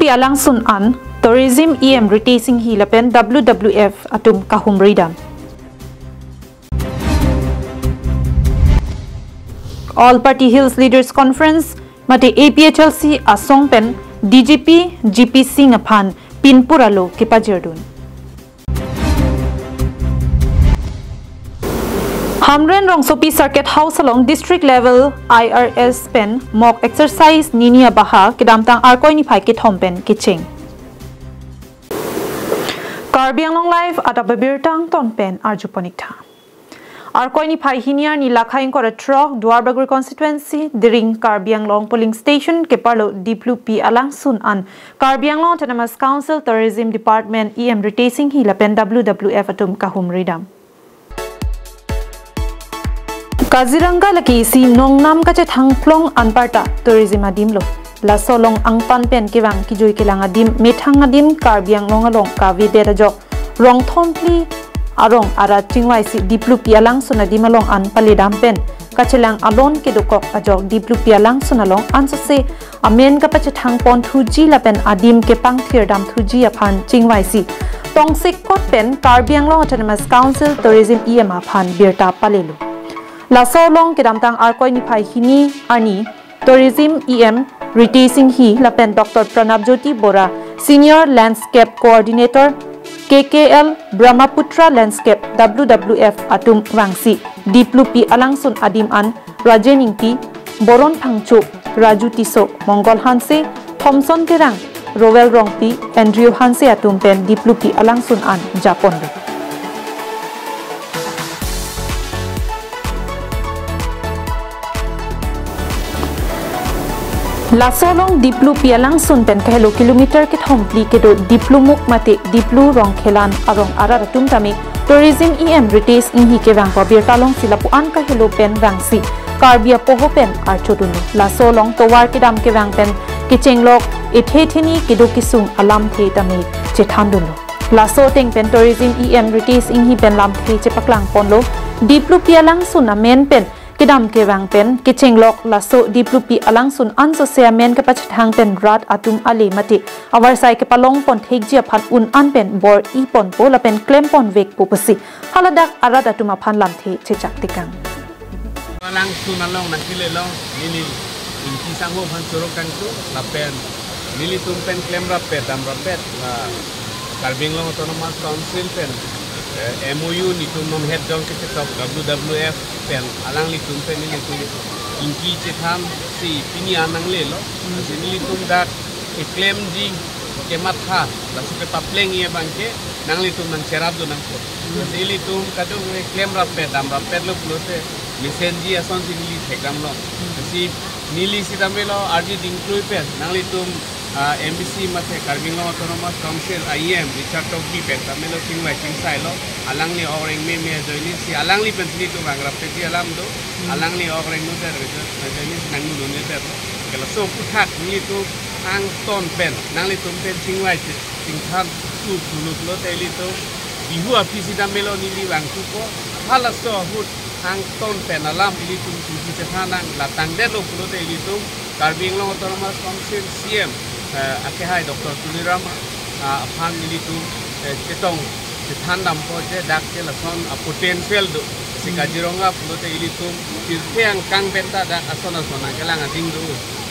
alang sun an tourism EM retacing hi lapen WWF atum kahumridam. All Party Hills Leaders Conference mate APHLC asong pen DGP GP Singh aphan pinpuralo kipajerdun. Hamren Rongsopi Circuit House along district level IRS pen mock exercise ninia baha kidamtang arkoi ni phai ki thompen kiching. Karbi Anglong live at ababirtang tonpen arjuponikta. Arkoi ni phai hiniar ni lakhaing kora trok Duarbagri constituency diring Karbi Anglong polling station ke parlo diplu pi alang sun an Karbi Anglong Autonomous Council Tourism Department EM retacing hi lapen WWF atum kahumridam. Kaziranga laki si nongnam kache thangplong anparta tourism adim lo lasolong angpan pen kiwang kijoi kilang adim methang adim Karbi Anglong along kavi beta jok rong thompli arong ara chingwai si diplu pialang sunadim along an palidam pen kachelang alon kedokok ajok diplu pialang sunalong ansase amen kapache thangpon thuji lapen adim ke pangthirdam thuji aphan chingwai si tongsik kot pen Karbi Anglong Autonomous Council Tourism EM aphan birta palelu. Lasolong kedamtang arkoi ni phai hini ani tourism EM retacing hi lapen Dr. Pranab Jyoti Bora Senior Landscape Coordinator KKL Brahmaputra Landscape WWF atum wangsi diplupi alangsun adim an Rajeningti Boron Phangchu Raju Tiso Mongol Hanse Thomson Kerang Rowel Rongpi Andrew Hanse atum pen diplupi alangsun an Japon. Lasolong diplu pialang sun pen kahelo kilometer ke thompli ke do diplu muk mate diplu rong khelan arong araratum tami tourism EM retace inhi ke wang pabir talong silapu an kahelo pen wangsi Karbia poho pen archodunu lasolong towar ke dam ke wang pen kichenglok ethetheni ke do kisung alam the tami chethandunu laso teng pen tourism EM retace inhi pen lam the chepaklang ponlo diplu pialang sun amen pen Kedam ke wang pen kichenglok laso diplupi alang sun anso sea men ke pachthang pen rat atum ali mati awar sai ke palong pon thekji phan un an pen bor I pon pola pen klem pon vek popasi haladak arat atum phan lam the chechak tikang alang sun along nakile long nili inki sango phan sorokan tu lapen nili tum pen klem rapet dam rapet Karbi Anglong Autonomous Council pen MOU ni tum nom head dong ke top WWF pen alang li tum pen ni tum inki chetham si pini anang le lo ni tum dak e claim ji ke matha la su ke papleng ye bangke nang li tum nang serab do nang ko si li tum kadu claim rapet dam rapet lo plote mesenji ason si ni thekam lo si nili si tamelo arji include pen nang li tum MBC mate Karbi Anglong Autonomous Council IEM Richard Toki pen tamelo tingwai tingsai lo alang ni orang me joini si alang li pen sini tu bang rapeti alam do alang ni orang nu der joini nang nu ne der kala so puthak ni tu ang ton pen nang li tum pen tingwai tingthan tu tulut lo te li tu bihu apisi tamelo ni li bang tu ko hala so hut ang ton pen alam li tum tu cethanang la tang der lo lo te li tu Karbi Anglong Autonomous Council CM Akehai Dr. Tuliram aphan nilitu cetong cethandam po je dak ke lason potential do si Kajironga pulote ilitum tirthe ang kang benta dak asona sona kelang ading do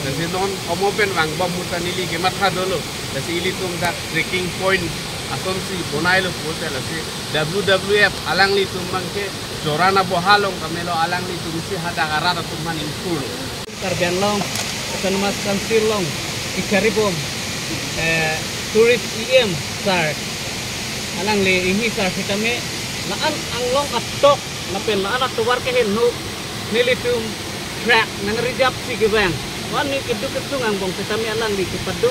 dasi non omopen wang bom mutanili ke matha dolo dasi ilitum dak trekking point ason si bonai lo pote lasi WWF alang litum mangke jorana bohalong kamelo alang litum si hada arara tuman impul Karbi Anglong Autonomous Council long ikaribom tourist EM sar alang le ini sar kitame laan anglong atok napen laan atuwar ke henu nilitum track nang rijap si gebang wani keduk ketung ang bong kitame alang di kipadu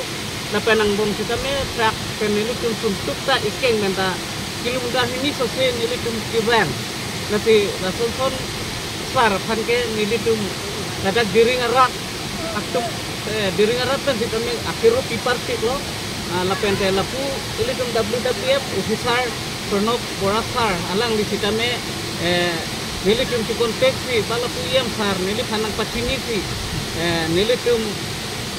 napen ang bong kitame track penilitum suntuk ta ikeng menta kilometer ini sose nilitum gebang napi rason sar pan ke nilitum dadak diring arak atuk diring aratan si kami akhiru pipartik lo lapen te lapu ilitum WWF officer Pranab Borasar alang di sitame nilitum ci konteksi balapu iam sar nili panang pacini si nilitum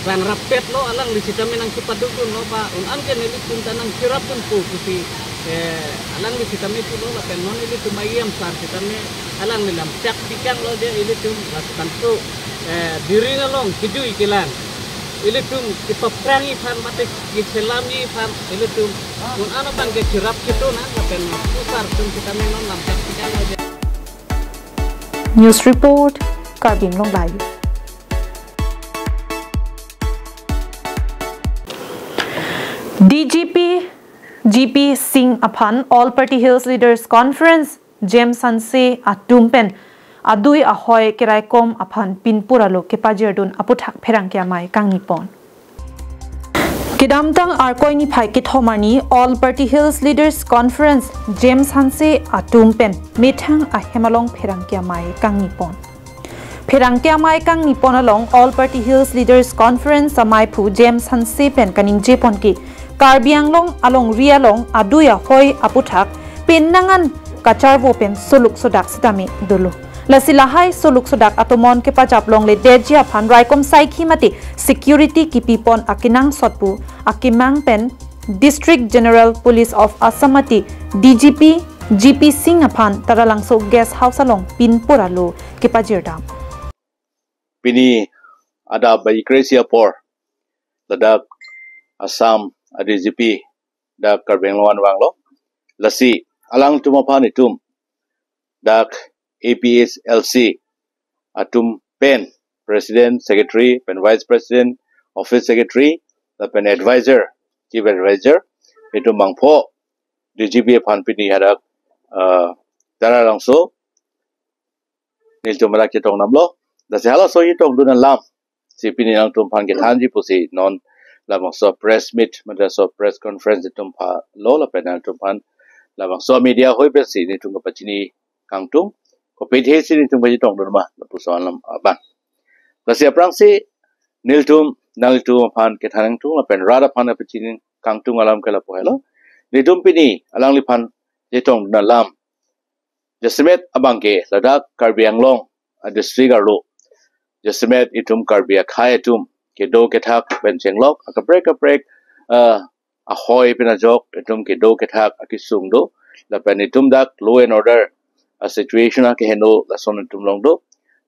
ran rapet lo alang di sita menang kipadukun lo pa an ken ini punta nang kirapun po kuti alang di sita me lo la pen non ini tu mayam sar sita me alang ni lam cak pikang lo dia ini tu lasukan tu diri nalong kidu ikilan ini tu ipaprangi fan mate giselami fan ini tu ano bang ke kirap kitu na la pen pusar tu sita me non lam cak pikang lo dia. News report Karbi Anglong live. DGP GP Singh upon All Party Hills Leaders Conference James Sanse atumpen adui ahoy kiraikom upon pinpuralo kepajerdun aputhak pherang kyamai kangnipon Kidamtang Arkoini Phaikit Homani All Party Hills Leaders Conference James Sanse atumpen methang ahemalong pherang kyamai kangnipon Pherangkya mai kang nipon along All Party Hills Leaders Conference amai phu James Hanse pen kaning jepon ki Karbi Anglong along rialong aduya hoi aputhak penangan kacharbo pen soluk sodak sitami dulu lasilahai soluk sodak atomon ke pajaplong le dejia phan raikom saikhi mati security ki pipon akinang sotpu akimang pen District General Police of Assamati DGP GP Singh aphan taralangso guest house along pinpuralo ke pajirdam Pini ada bayi Kresia por ledak Assam ada DGP dak Karbi Anglong wanglo lasi alang tumapan itum dak APSLC atum pen President Secretary pen Vice President Office Secretary pen Advisor Chief Advisor itu mangpo DGP pan pini hadak dara langso nil tumara kitong namlo Dasi hala so itong doon lam si pininang tumpan kithanji po si non lamang so press meet mada so press conference itong pa lola penang tumpan lamang so media hoy pe si nitung kapachini kangtung ko pidhe si nitung bajitong doon ma lapusoan lam aban dasi aprang si niltum pan kithanang tung lapen rada pan apachini kangtung alam kala po hello nitum pini alang lipan jitong doon lam Jasimet abangke ladak Karbi Anglong district arlo Jasimet itum Karbi akhai itum kedo kethak benjenglok akabrek ahoy pinajok itum kedo kethak akisung do lapen itum dak law and order a situation ke hendo lason itum long do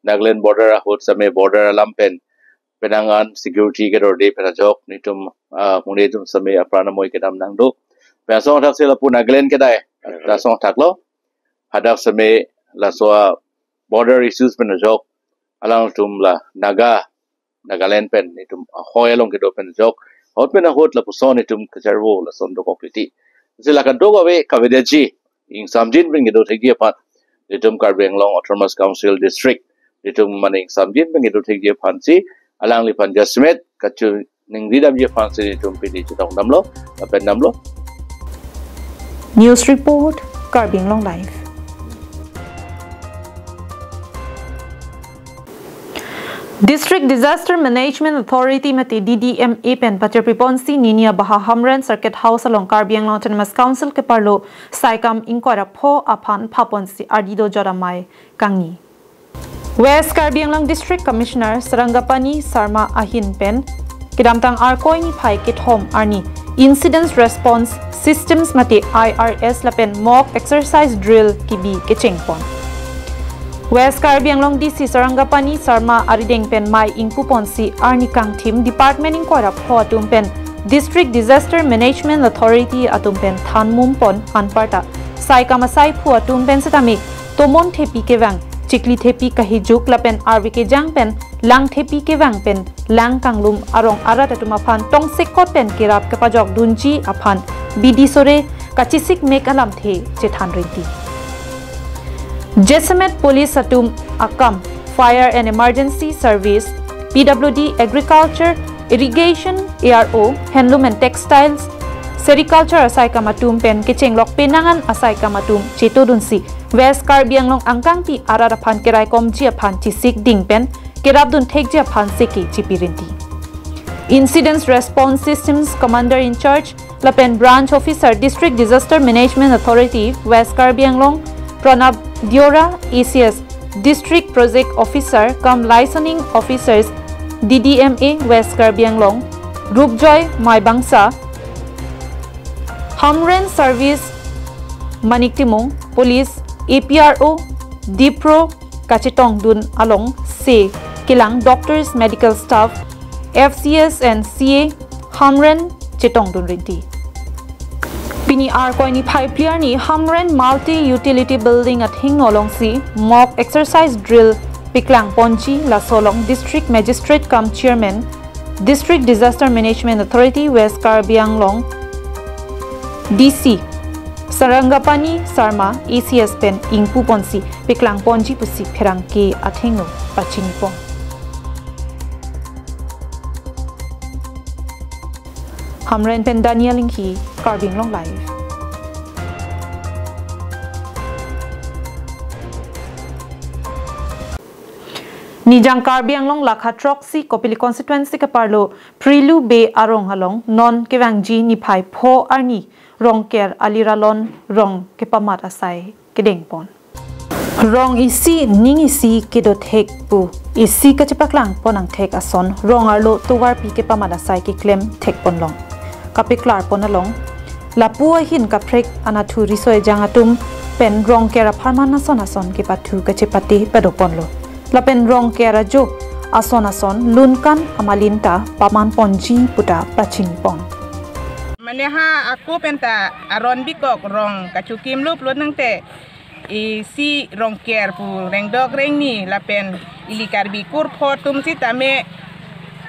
Nagaland border hot same border lampen penangan security ke dorde pinajok nitum mune itum same aprana moi kedam nang do pesong thak sela pu Nagaland kedai lasong thak lo hadak same laswa border issues pinajok alang tum la Nagaland pen itum hoy along kedo pen jok hot pen hot la puson itum kacharwo la son do kokliti sila ka doga we kavedaji ing samjin pen kedo thegi pan itum Karbi Anglong Autonomous Council District itum maning samjin pen kedo thegi pan si alang li pan Jasimet kachu ning ridam je pan si itum pidi chitong namlo pen namlo News report Karbi Anglong live. District Disaster Management Authority mati DDMA pen Pachapriponsi Ninia Baha Hamran Circuit House along Karbi Anglong Autonomous Council ke parlo saikam inquara pho aphan phaponsi ardido joramai kangi West Karbi Anglong District Commissioner Sarangapani Sarma Ahin pen kidamtang arkoi ni phai kit home arni Incident Response Systems mati IRS lapen mock exercise drill kibi ke chengpon West Karbi Anglong DC Sarangapani Sarma Arideng pen mai ingpuponsi Arnikang Team Department inquara pho atumpen District Disaster Management Authority atumpen Thanmumpon Anparta Saikamasai phu atumpen satami Tomon Thepi kewang Chikli Thepi kahijuk lapen RVK Jangpen Lang Thepi kewang pen Lang Kanglum arong arat atumaphan Tongsekot pen kirap kapajok dunji aphan Bidi sore kachisik mek alam the chethan rinti Jasimet Police Atum Akam Fire and Emergency Service PWD Agriculture Irrigation ARO Handloom and Textiles Sericulture Asai Kamatum Pen Kichenglok Penangan Asai Kamatum Chetodunsi West Karbi Anglong Angkang Pi Ararapan Keraikom Jiapan Chisik Ding Pen Kerabdun Tek Jiapan Seki Chipirinti Incident Response Systems Commander in Charge Lapen Branch Officer District Disaster Management Authority West Karbi Anglong Pranab Diora ACS District Project Officer cum Licensing Officers DDMA West Karbi Anglong, Rupjoy Maibangsa, Hamren Service Manik Timong, Police APRO Dipro Kachetong Dun Along, Se Kilang Doctors Medical Staff, FCS and CA Hamren Chetong Dun Rinti. Pini Arkoi ni Pai Player ni Hamren Multi-Utility Building at Hingolong Si Mock Exercise Drill Piklang Ponchi Lasolong District Magistrate cum Chairman District Disaster Management Authority West Karbi Anglong DC Sarangapani Sarma ACS Pen Ingpu Ponsi Piklang Ponchi Pusi Perangke at Hingo Pachinipong. Hamren Pen Daniel Linghi, Karbi Anglong Live. Nijang Karbi Anglong Lakha Troxy Kopili Constituency Kaparlo Prilu Be Arong Halong Non Kevangji Nipai Po Arni Rong Ker Aliralon Rong Kepamat Asai Kedengpon Rong isi ning isi kedot hek pu isi kachipaklang ponang tek ason rong arlo tuwar pi kepamat asai ki klem tek ponlong kapiklar ponalong lapu hin kaprek anathu risoy jangatum pen rong kera pharman ason ke patu kachipati pedoponlo lapen rong kera jo ason lunkan amalinta paman ponji puta pachin pon maneha aku penta aron bikok rong kacukim lup lu nang te isi rong ker pu reng dog reng ni lapen ili karbi kur photum si tame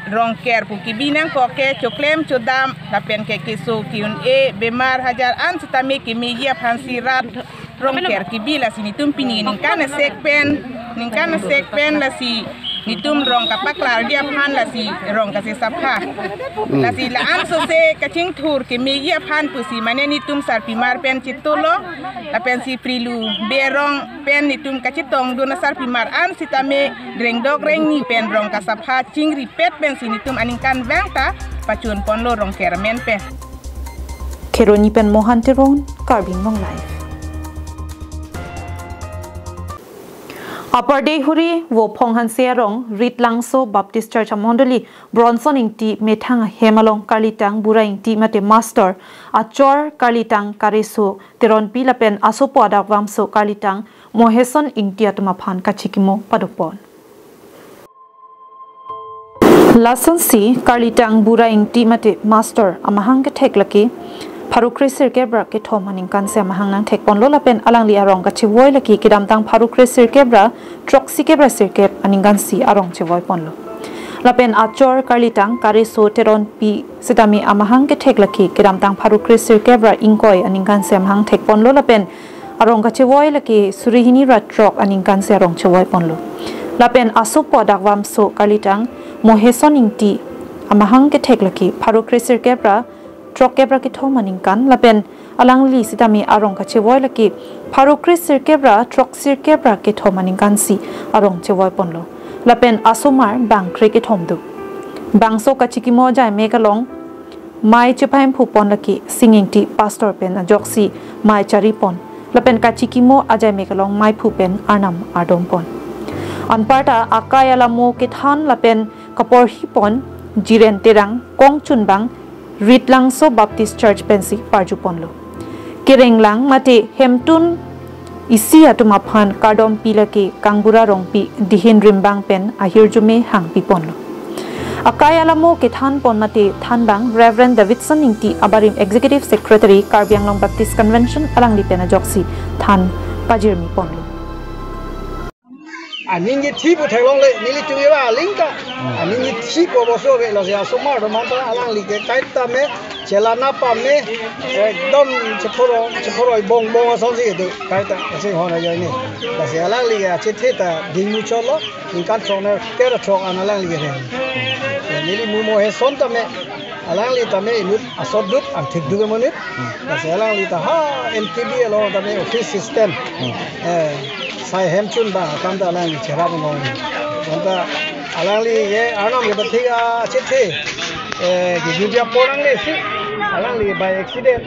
rong ker pu kibinang ko ke choklem chodam lapen ke kisu kiun e bemar hajar an sitame kimiya phansirat rong ker kibila sini tumpini ningkana sekpen la si nitum rong kapaklar dia phan la si rong kasi sapha la si la an so se kaching thur ke megia phan pusi mane nitum sar pimar pen chitolo la pen si prilu berong pen nitum kachitong dona sar pimar an sitame reng dog reng ni pen rong kasapha ching ripet pen si nitum aningkan vangta pachun ponlo rong kermen pe Keroni pen mohanteron Karbi Anglong Live. Upper Day Huri wo Ponghan Serong Rit Langso Baptist Church Amondoli Bronson Ingti Methang Hemalong Kalitang Bura Ingti Mate Master Achor Kalitang Kareso Teron Pilapen Asopo Adak Vamso Kalitang Moheson Ingti Atumaphan Kachikimo Padopon Lason si Kalitang Bura Ingti Mate Master Amahang Ketek Laki Parukrisir Kebra ke thomaning kanse mahang nang thekpon lola pen alang li arong ka chiwoi laki kidam tang Parukrisir Kebra troxy Kebra sirkep aningan si arong chiwoi ponlo lapen achor karlitang kare so teron pi sitami amahang ke thek laki kidam tang Parukrisir Kebra ingkoi aningan se mahang thekpon lola pen arong ka chiwoi laki surihini rat trok aningan se arong chiwoi ponlo lapen asopo dakwam so karlitang moheson ingti amahang ke thek laki Parukrisir Kebra Trok Kebra ki thomaning kan lapen alang li sitami arong ka chewoi laki Parukrisir Kebra Trok Sir Kebra ki thomaning kan si arong chewoi ponlo lapen asomar bang kre ki thomdu bangso ka chikimo jai mekalong mai chupaim phupon laki singing ti pastor pen ajoksi mai charipon lapen ka chikimo ajai mekalong mai phupen arnam ardom pon anparta akayala mo ki than lapen kapor hipon jiren terang kongchun bang Rit Langso Baptist Church Pensi Parjuponlo. Kirenglang mate hemtun isi atumaphan kardom pilake kangbura rongpi dihin rimbang pen ahirjume hang piponlo. Akayalamo ke than pon mate thanbang Reverend Davidson Ingti Abarim Executive Secretary Karbi Anglong Baptist Convention alang lipena joksi than pajirmi ponlo. Ninyi tipu thailong le nili tuiwa lingka ninyi tipu boso ve lo sia somar do manta alang li ke kaita me chelana pa me ekdom cheporo bong ason si de kaita ase hona yo ni la sia alang li ya chetheta dingu cholo inkan chona kera chok analang li re nili mumo he son ta me alang li ta me inut asod dut an thik du monit la sia alang li ta ha MTB lo ta me office system sai hemchun ba kanda alang cherab ngong kanda alang li ye anam ye bathiga chethe ki gibya porang le si alang li by accident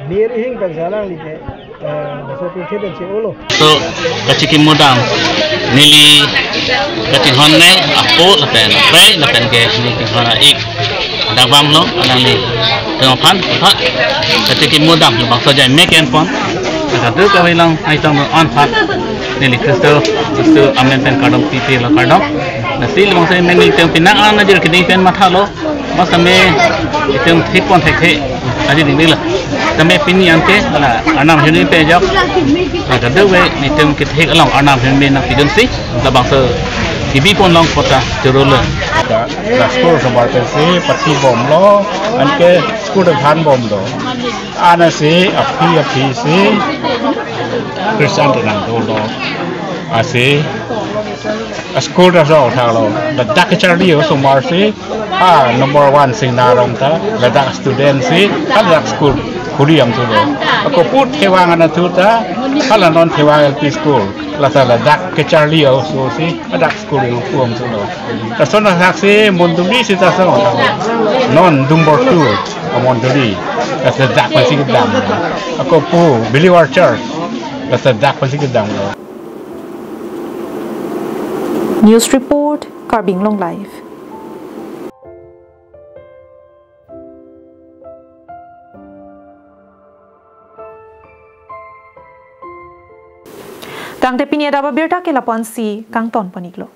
near hing ka alang li ke so to chethe che olo so kachiki modam nili cái tình huống này apo là pen cái tình huống là ik đang vang lo alang ni tengah pan hot ketika modam bang saja make and pon ada tu kau hilang ai tang on pan ni kristo amen pen kadam titi lo kadam nasi bang saja mengi teng pinang an ajar kini pen mata lo masa me teng thik pon thik aja ni lah kami pini ante lah anam hini pe jok ada tu we ni teng thik along anam hini nak pidun si la bang sa Ibi pun long kota Jerusalem. La school sama tersi pati bom lo, anke school depan bom lo. Ana si api si Kristen tenang lo. Asi school dah so thalo. Ledak kecari semua si number 1 sing narong ta. Ledak student si ledak school kuriam tu lo. Aku put kewang anak tu ta. Kalau non kewang LP school. Lasa ledak kecari so si ledak school yang kuam tu lo. Tasona saksi monduli si tasona non number 2 monduli. Lasa ledak masih gedam. Aku pu Believer Church. Lasa ledak masih gedam lo. News report, Karbi Anglong live. Kang te pinia daba birta ke lapuan si kang ton paniklo.